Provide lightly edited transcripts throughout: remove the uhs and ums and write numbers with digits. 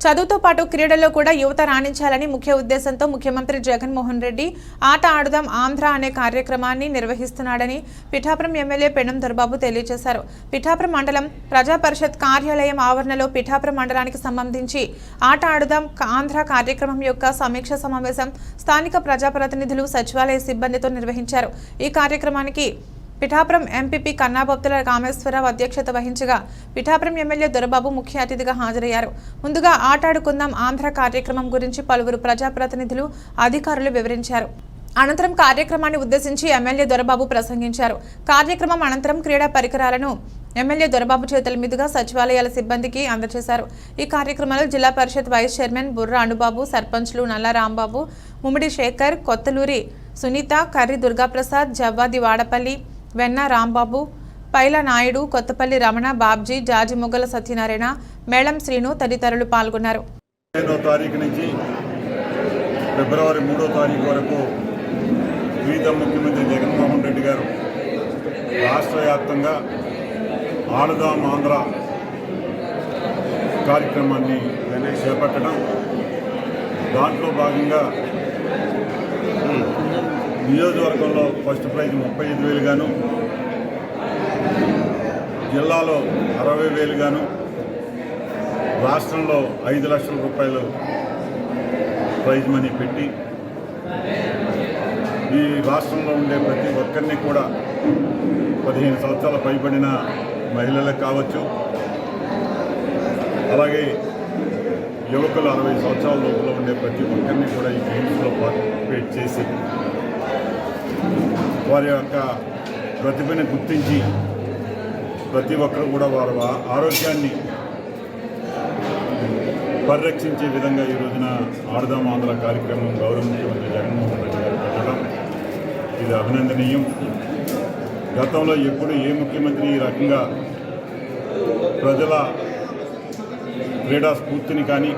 చదువుతో పాటు క్రీడల్లో కూడా యువత రాణించాలని ముఖ్య ఉద్దేశంతో ముఖ్యమంత్రి జగన్మోహన్ రెడ్డి ఆట ఆడుదాం ఆంధ్ర అనే కార్యక్రమాన్ని నిర్వహిస్తున్నాడని పిఠాపురం ఎమ్మెల్యే పెనం దొరబాబు తెలియజేశారు. పిఠాపురం మండలం ప్రజా పరిషత్ కార్యాలయం ఆవరణలో పిఠాపురం మండలానికి సంబంధించి ఆట ఆడుదాం ఆంధ్ర కార్యక్రమం యొక్క సమీక్ష సమావేశం స్థానిక ప్రజాప్రతినిధులు సచివాలయ సిబ్బందితో నిర్వహించారు. ఈ కార్యక్రమానికి పిఠాపురం ఎంపీపీ కన్నాబొత్తుల కామేశ్వరరావు అధ్యక్షత వహించగా పిఠాపురం ఎమ్మెల్యే దొరబాబు ముఖ్య అతిథిగా హాజరయ్యారు. ముందుగా ఆటాడుకుందాం ఆంధ్ర కార్యక్రమం గురించి పలువురు ప్రజాప్రతినిధులు అధికారులు వివరించారు. అనంతరం కార్యక్రమాన్ని ఉద్దేశించి ఎమ్మెల్యే దొరబాబు ప్రసంగించారు. కార్యక్రమం అనంతరం క్రీడా పరికరాలను ఎమ్మెల్యే దొరబాబు చేతుల మీదుగా సచివాలయాల సిబ్బందికి అందజేశారు. ఈ కార్యక్రమంలో జిల్లా పరిషత్ వైస్ చైర్మన్ బుర్ర అనుబాబు, సర్పంచ్లు నల్ల రాంబాబు, ముమ్మిడి శేఖర్, కొత్తలూరి సునీత, కర్రి దుర్గాప్రసాద్, జవ్వాది వాడపల్లి వెన్న రాంబాబు, పైల నాయుడు, కొత్తపల్లి రమణ, బాబ్జీ, జాజి మొగ్గల సత్యనారాయణ, మేళం శ్రీను తదితరులు పాల్గొన్నారు. 5వ తారీఖు నుంచి ఫిబ్రవరి 3వ తారీఖు వరకు ప్రీతం ముఖ్యమంత్రి జగన్మోహన్ రెడ్డి గారు రాష్ట్ర వ్యాప్తంగా ఆడుదాం ఆంధ్ర కార్యక్రమాన్ని చేపట్టడం, దాంట్లో భాగంగా నియోజకవర్గంలో ఫస్ట్ ప్రైజ్ 35,000 గాను, జిల్లాలో 60,000 గాను, రాష్ట్రంలో 5 లక్షల రూపాయలు ప్రైజ్ మనీ పెట్టి ఈ రాష్ట్రంలో ఉండే ప్రతి ఒక్కరిని కూడా 15 సంవత్సరాల పైబడిన మహిళలకు కావచ్చు, అలాగే యువకులు 60 సంవత్సరాల లోపల ఉండే ప్రతి ఒక్కరిని కూడా ఈ గేమ్స్లో పార్టిసిపేట్ చేసి వారి యొక్క ప్రతిభని గుర్తించి ప్రతి ఒక్కరు కూడా వారి ఆరోగ్యాన్ని పరిరక్షించే విధంగా ఈ రోజున ఆడుదాం ఆంధ్ర కార్యక్రమం గౌరవ ముఖ్యమంత్రి జగన్మోహన్ రెడ్డి గారు పెట్టడం ఇది అభినందనీయం. గతంలో ఎప్పుడు ఏ ముఖ్యమంత్రి ఈ రకంగా ప్రజల క్రీడా స్ఫూర్తిని కానీ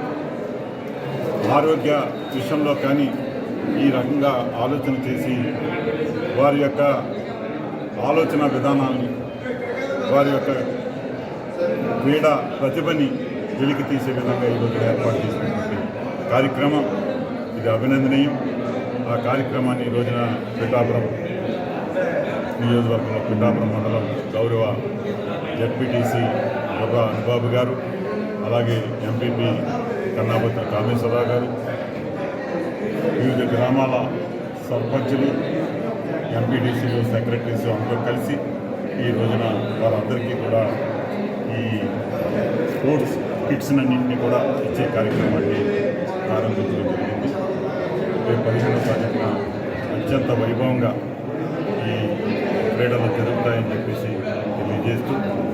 ఆరోగ్య విషయంలో కానీ ఈ రకంగా ఆలోచన చేసి వారి యొక్క ఆలోచన విధానాన్ని, వారి యొక్క క్రీడా ప్రతిభని వెలికి తీసే విధంగా ఈరోజు ఏర్పాటు చేసినటువంటి కార్యక్రమం ఇది అభినందనీయం. ఆ కార్యక్రమాన్ని ఈ రోజున పిఠాపురం నియోజకవర్గంలో పిఠాపురం మండలం గౌరవ జడ్పీటీసీ బుర్ర అనుబాబు గారు, అలాగే ఎంపీపీ కన్నాబొత్తుల కామేశ్వరరావు గారు, వివిధ గ్రామాల సర్పంచులు, ఎంపీటీసీలు, సెక్రటరీస్ అందరూ కలిసి ఈ రోజున వారందరికీ కూడా ఈ స్పోర్ట్స్ కిట్స్ అన్నింటినీ కూడా ఇచ్చే కార్యక్రమాన్ని ప్రారంభించడం జరిగింది. రేపు 15వ తారీఖున అత్యంత వైభవంగా ఈ క్రీడలు జరుగుతాయని చెప్పేసి తెలియజేస్తూ